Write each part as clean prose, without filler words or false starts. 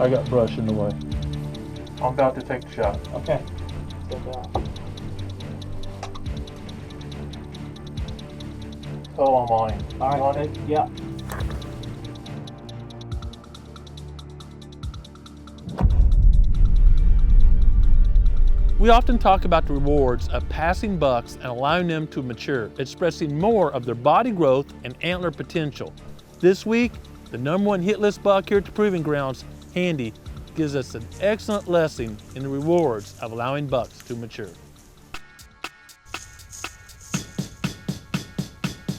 I got brush in the way. I'm about to take the shot. Okay. Step out. Oh, I'm on him. All right, You on it? Yeah. We often talk about the rewards of passing bucks and allowing them to mature, expressing more of their body growth and antler potential. This week, the #1 hit list buck here at the Proving Grounds, Handy, gives us an excellent lesson in the rewards of allowing bucks to mature.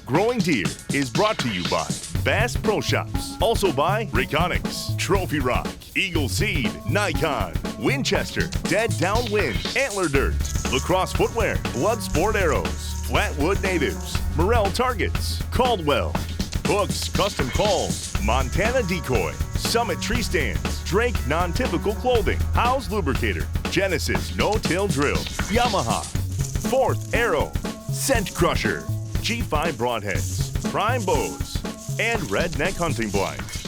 Growing Deer is brought to you by Bass Pro Shops, also by Reconics, Trophy Rock, Eagle Seed, Nikon, Winchester, Dead Downwind, Antler Dirt, Lacrosse Footwear, Blood Sport Arrows, Flatwood Natives, Morel Targets, Caldwell, Hooks Custom Calls, Montana Decoy, Summit Tree Stands, Drake Non-Typical Clothing, Howe's Lubricator, Genesis No-Till Drill, Yamaha, Fourth Arrow, Scent Crusher, G5 Broadheads, Prime Bows, and Redneck Hunting Blinds.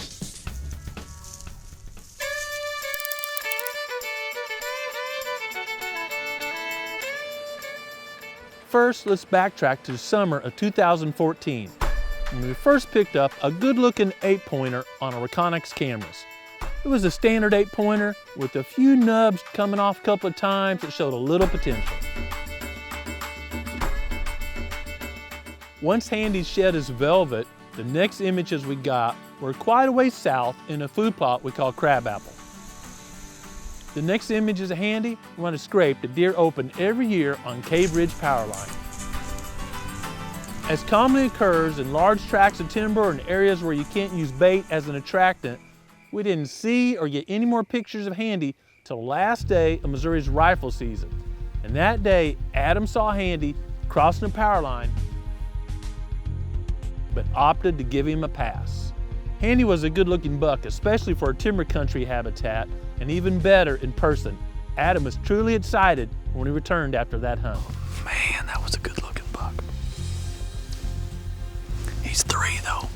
First, let's backtrack to the summer of 2014, when we first picked up a good-looking 8-pointer on our Reconics cameras. It was a standard 8-pointer with a few nubs coming off a couple of times that showed a little potential. Once Handy shed his velvet, the next images we got were quite a ways south in a food plot we call Crabapple. The next images of Handy run a scrape that deer open every year on Cave Ridge Power Line. As commonly occurs in large tracts of timber and areas where you can't use bait as an attractant, we didn't see or get any more pictures of Handy till the last day of Missouri's rifle season. And that day, Adam saw Handy crossing the power line, but opted to give him a pass. Handy was a good-looking buck, especially for a timber country habitat, and even better in person. Adam was truly excited when he returned after that hunt. Man, that was a good-looking buck. He's 3 though.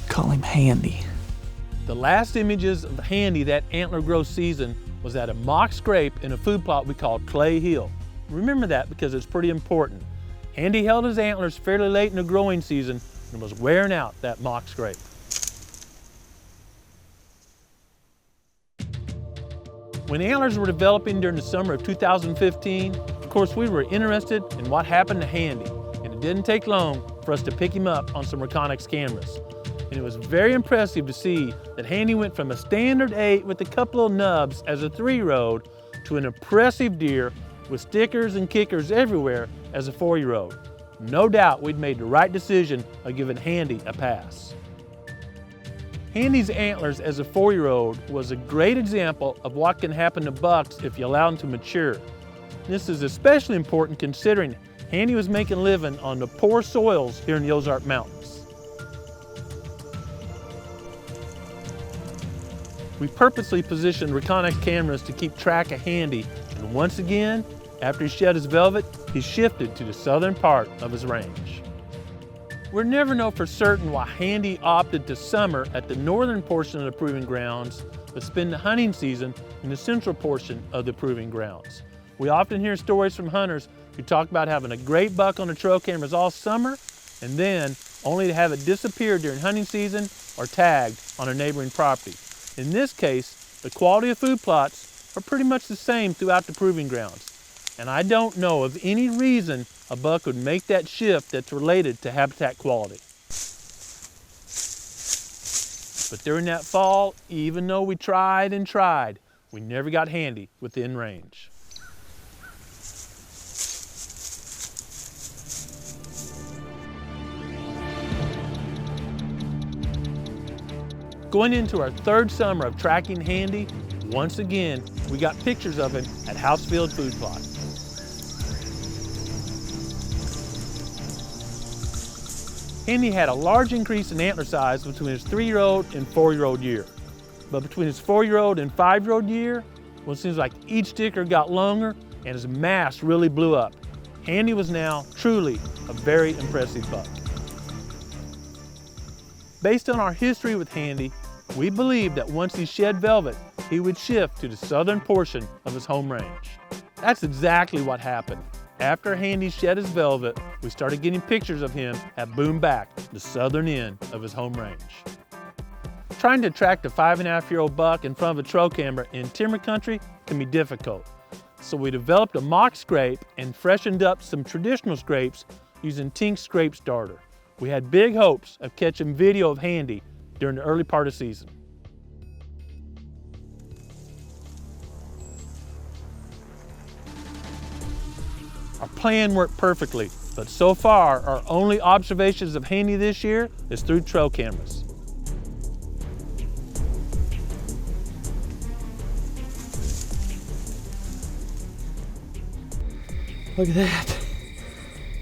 Call him Handy. The last images of Handy that antler growth season was at a mock scrape in a food plot we called Clay Hill. Remember that because it's pretty important. Handy held his antlers fairly late in the growing season and was wearing out that mock scrape. When antlers were developing during the summer of 2015, of course we were interested in what happened to Handy, and it didn't take long for us to pick him up on some Reconics cameras. And it was very impressive to see that Handy went from a standard 8 with a couple of nubs as a 3-year-old to an impressive deer with stickers and kickers everywhere as a 4-year-old. No doubt we'd made the right decision of giving Handy a pass. Handy's antlers as a 4-year-old was a great example of what can happen to bucks if you allow them to mature. This is especially important considering Handy was making a living on the poor soils here in the Ozark Mountains. We purposely positioned Reconics cameras to keep track of Handy, and once again, after he shed his velvet, he shifted to the southern part of his range. We'll never know for certain why Handy opted to summer at the northern portion of the Proving Grounds, but spend the hunting season in the central portion of the Proving Grounds. We often hear stories from hunters who talk about having a great buck on the trail cameras all summer, and then only to have it disappear during hunting season or tagged on a neighboring property. In this case, the quality of food plots are pretty much the same throughout the Proving Grounds. And I don't know of any reason a buck would make that shift that's related to habitat quality. But during that fall, even though we tried and tried, we never got Handy within range. Going into our 3rd summer of tracking Handy, once again, we got pictures of him at Housefield Food Plot. Handy had a large increase in antler size between his 3-year-old and 4-year-old year. But between his 4-year-old and 5-year-old year, well, it seems like each sticker got longer and his mass really blew up. Handy was now truly a very impressive buck. Based on our history with Handy, we believe that once he shed velvet, he would shift to the southern portion of his home range. That's exactly what happened. After Handy shed his velvet, we started getting pictures of him at Boom Back, the southern end of his home range. Trying to attract a 5.5-year-old buck in front of a trail camera in timber country can be difficult. So we developed a mock scrape and freshened up some traditional scrapes using Tink's scrape starter. We had big hopes of catching video of Handy during the early part of the season. Our plan worked perfectly, but so far our only observations of Handy this year is through trail cameras. Look at that.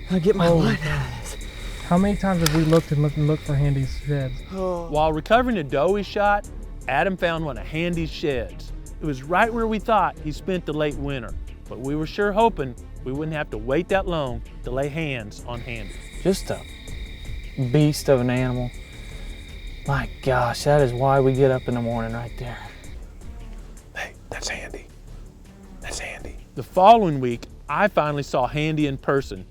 I'll get my light out of this. How many times have we looked for Handy's sheds? While recovering the doe we shot, Adam found one of Handy's sheds. It was right where we thought he spent the late winter, but we were sure hoping we wouldn't have to wait that long to lay hands on Handy. Just a beast of an animal. My gosh, that is why we get up in the morning right there. Hey, that's Handy. That's Handy. The following week, I finally saw Handy in person.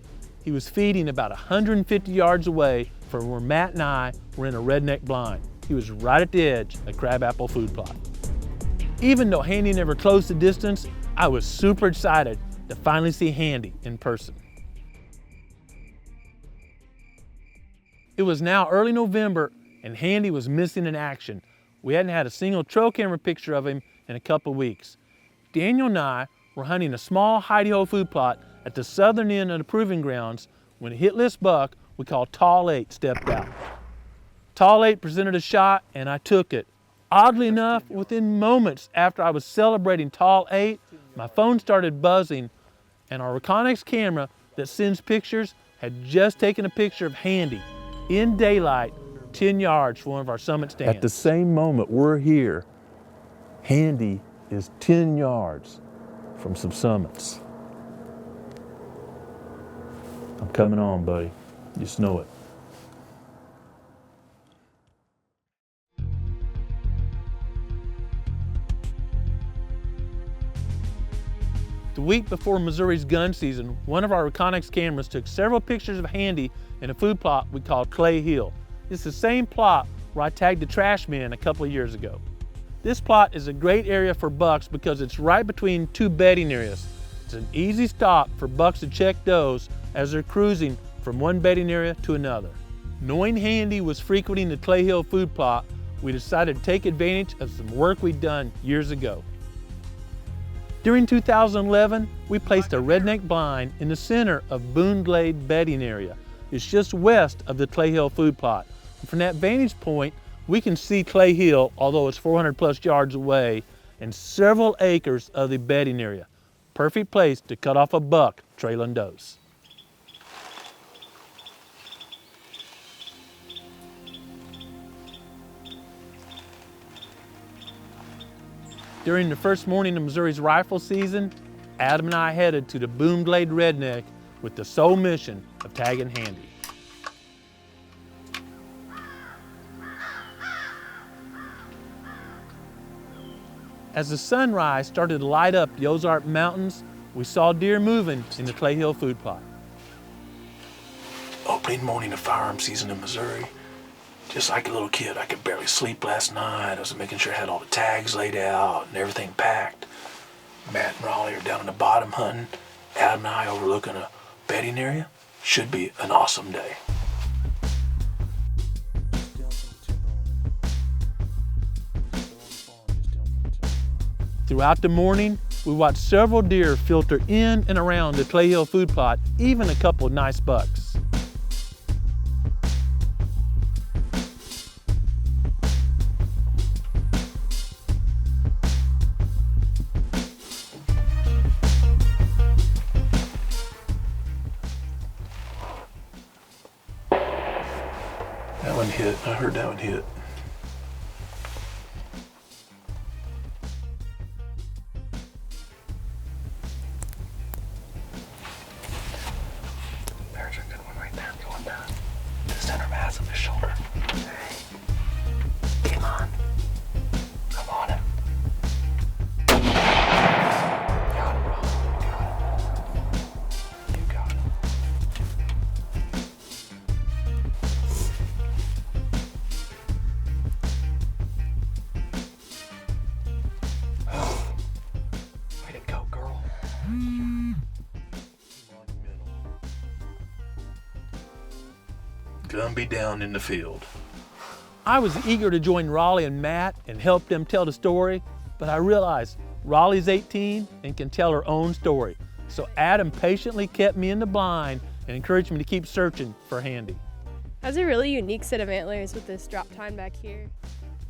He was feeding about 150 yards away from where Matt and I were in a redneck blind. He was right at the edge of Crabapple food plot. Even though Handy never closed the distance, I was super excited to finally see Handy in person. It was now early November and Handy was missing in action. We hadn't had a single trail camera picture of him in a couple weeks. Daniel and I were hunting a small hidey-hole food plot at the southern end of the proving grounds when a hitless buck we call Tall 8 stepped out. Tall 8 presented a shot and I took it. Oddly enough, within moments after I was celebrating Tall 8, my phone started buzzing and our Reconyx camera that sends pictures had just taken a picture of Handy in daylight 10 yards from one of our summit stands. At the same moment we're here, Handy is 10 yards from some summits. I'm coming on, buddy. You just know it. The week before Missouri's gun season, one of our Reconyx cameras took several pictures of Handy in a food plot we call Clay Hill. It's the same plot where I tagged the trash man a couple of years ago. This plot is a great area for bucks because it's right between two bedding areas. It's an easy stop for bucks to check does as they're cruising from one bedding area to another. Knowing Handy was frequenting the Clay Hill food plot, we decided to take advantage of some work we'd done years ago. During 2011, we placed a redneck blind in the center of Boone Glade bedding area. It's just west of the Clay Hill food plot. From that vantage point, we can see Clay Hill, although it's 400 plus yards away, and several acres of the bedding area. Perfect place to cut off a buck trailing does. During the first morning of Missouri's rifle season, Adam and I headed to the Boone Glade Redneck with the sole mission of tagging Handy. As the sunrise started to light up the Ozark Mountains, we saw deer moving in the Clay Hill food plot. Opening morning of firearm season in Missouri. Just like a little kid, I could barely sleep last night. I was making sure I had all the tags laid out and everything packed. Matt and Raleigh are down in the bottom hunting. Adam and I overlooking a bedding area. Should be an awesome day. Throughout the morning, we watched several deer filter in and around the Clay Hill food plot, even a couple of nice bucks. That one hit. I heard that one hit. There's a good one right there going down. The center mass of his shoulder. Hey. Come on. Come on him. Gonna be down in the field. I was eager to join Raleigh and Matt and help them tell the story, but I realized Raleigh's 18 and can tell her own story. So Adam patiently kept me in the blind and encouraged me to keep searching for Handy. That's a really unique set of antlers with this drop tine back here.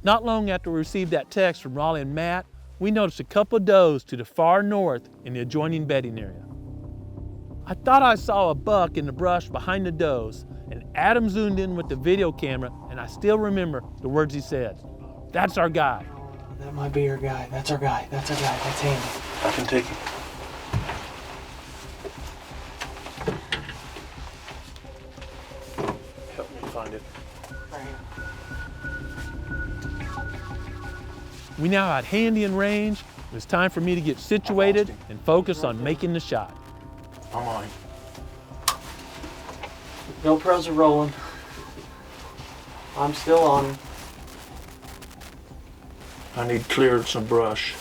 Not long after we received that text from Raleigh and Matt, we noticed a couple of does to the far north in the adjoining bedding area. I thought I saw a buck in the brush behind the does, and Adam zoomed in with the video camera, and I still remember the words he said. "That's our guy." That might be our guy. That's our guy. That's our guy. That's Handy. I can take it. Help me find it. We now had Handy in range. It was time for me to get situated and focus on making the shot. I'm on him. GoPros are rolling. I'm still on him. I need cleared some brush.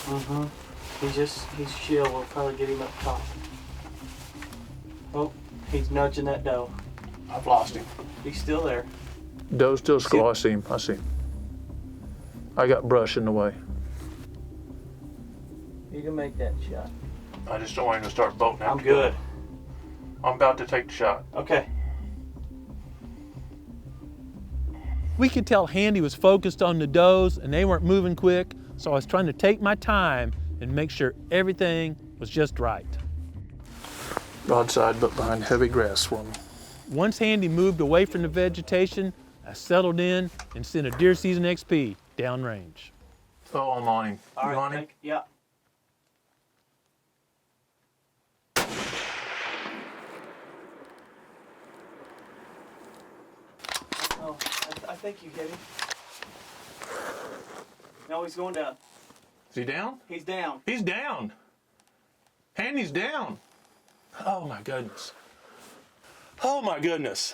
He's chill. We'll probably get him up top. Oh, he's nudging that doe. I've lost him. He's still there. Doe's still school. I see him. I see him. I got brush in the way. You can make that shot. I just don't want him to start bolting out. I'm good. I'm about to take the shot. Okay. We could tell Handy was focused on the does and they weren't moving quick, so I was trying to take my time and make sure everything was just right. Broadside, but behind heavy grass for me. Once Handy moved away from the vegetation, I settled in and sent a Deer Season XP downrange. Oh, I'm on him. All You right. on him? Yeah. Oh, I think you hit him. No, he's going down. Is he down? He's down. He's down. Handy's down. Oh my goodness. Oh my goodness.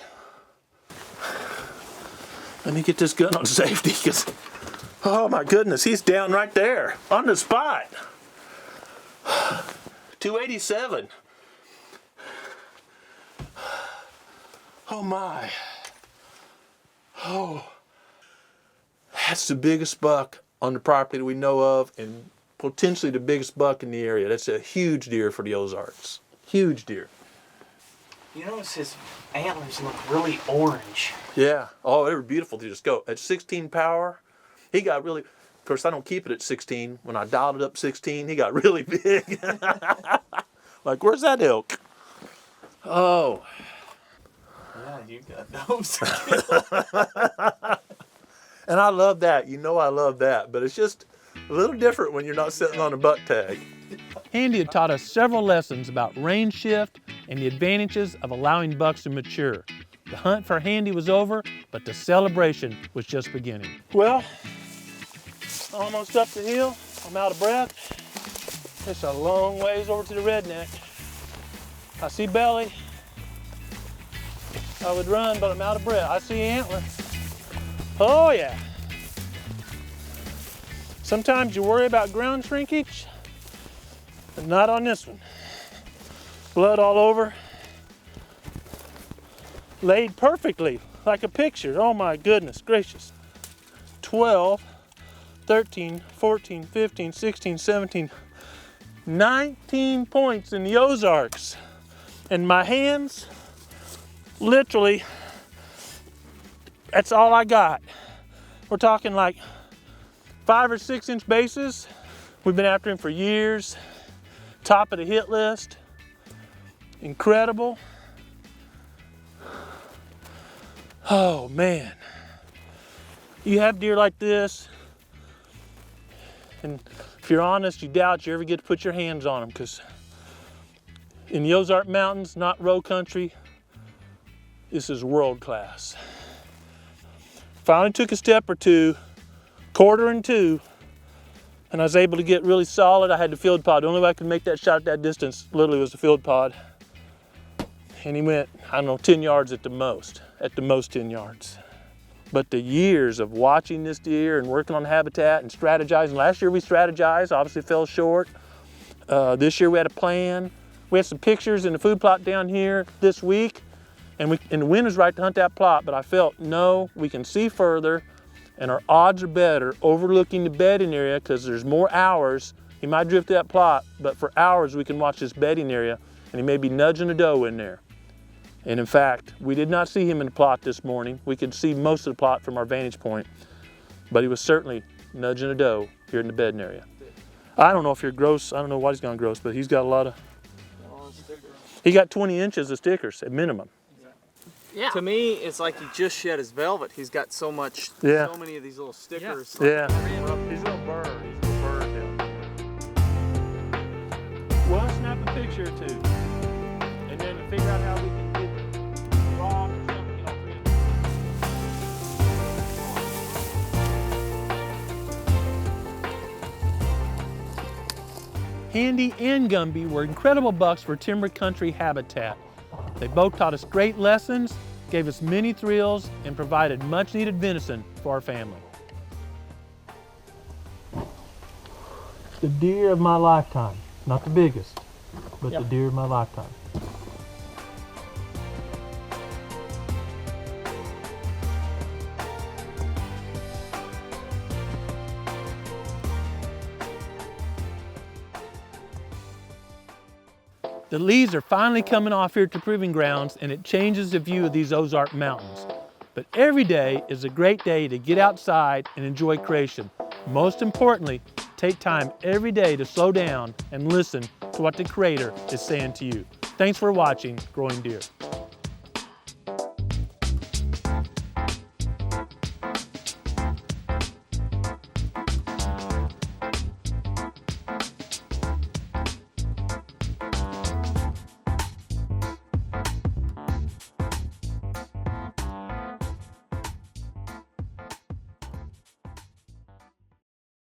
Let me get this gun on safety, because, oh my goodness, he's down right there on the spot. 287. Oh my. Oh. That's the biggest buck on the property that we know of, and potentially the biggest buck in the area. That's a huge deer for the Ozarks. Huge deer. You notice his antlers look really orange. Yeah. Oh, they were beautiful to just go. At 16 power, he got really, of course, I don't keep it at 16. When I dialed it up 16, he got really big. Like, where's that elk? Oh. Yeah, you got those. And I love that. You know I love that. But it's just a little different when you're not sitting on a buck tag. Handy had taught us several lessons about range shift and the advantages of allowing bucks to mature. The hunt for Handy was over, but the celebration was just beginning. Well, almost up the hill. I'm out of breath. It's a long ways over to the redneck. I see belly. I would run, but I'm out of breath. I see antler. Oh yeah. Sometimes you worry about ground shrinkage, but not on this one. Blood all over. Laid perfectly, like a picture. Oh my goodness gracious. 12, 13, 14, 15, 16, 17, 19 points in the Ozarks. And my hands, literally, that's all I got. We're talking like 5 or 6 inch bases. We've been after him for years. Top of the hit list. Incredible. Oh man. You have deer like this, and if you're honest, you doubt you ever get to put your hands on them, because in the Ozark Mountains, not row country, this is world class. Finally took a step or two, quarter and two, and I was able to get really solid. I had the field pod. The only way I could make that shot at that distance literally was the field pod. And he went, I don't know, 10 yards at the most 10 yards. But the years of watching this deer and working on habitat and strategizing. Last year we strategized, obviously fell short. This year we had a plan. We had some pictures in the food plot down here this week. And the wind was right to hunt that plot, but I felt, no, we can see further, and our odds are better overlooking the bedding area because there's more hours. He might drift that plot, but for hours we can watch this bedding area, and he may be nudging a doe in there. And in fact, we did not see him in the plot this morning. We could see most of the plot from our vantage point, but he was certainly nudging a doe here in the bedding area. I don't know if you're gross, I don't know what he's gone gross, but he's got a lot of, he got 20 inches of stickers at minimum. Yeah. To me, it's like he just shed his velvet. He's got so much, Yeah. so many of these little stickers. Yeah. He's a little bird. He's a little bird now. Well, snap a picture or two, and then figure out how we can get the rock or something off it. Handy and Gumby were incredible bucks for timber country habitat. They both taught us great lessons, gave us many thrills, and provided much needed venison for our family. The deer of my lifetime. Not the biggest, but the deer of my lifetime. The leaves are finally coming off here at the proving grounds, and it changes the view of these Ozark Mountains. But every day is a great day to get outside and enjoy creation. Most importantly, take time every day to slow down and listen to what the Creator is saying to you. Thanks for watching Growing Deer.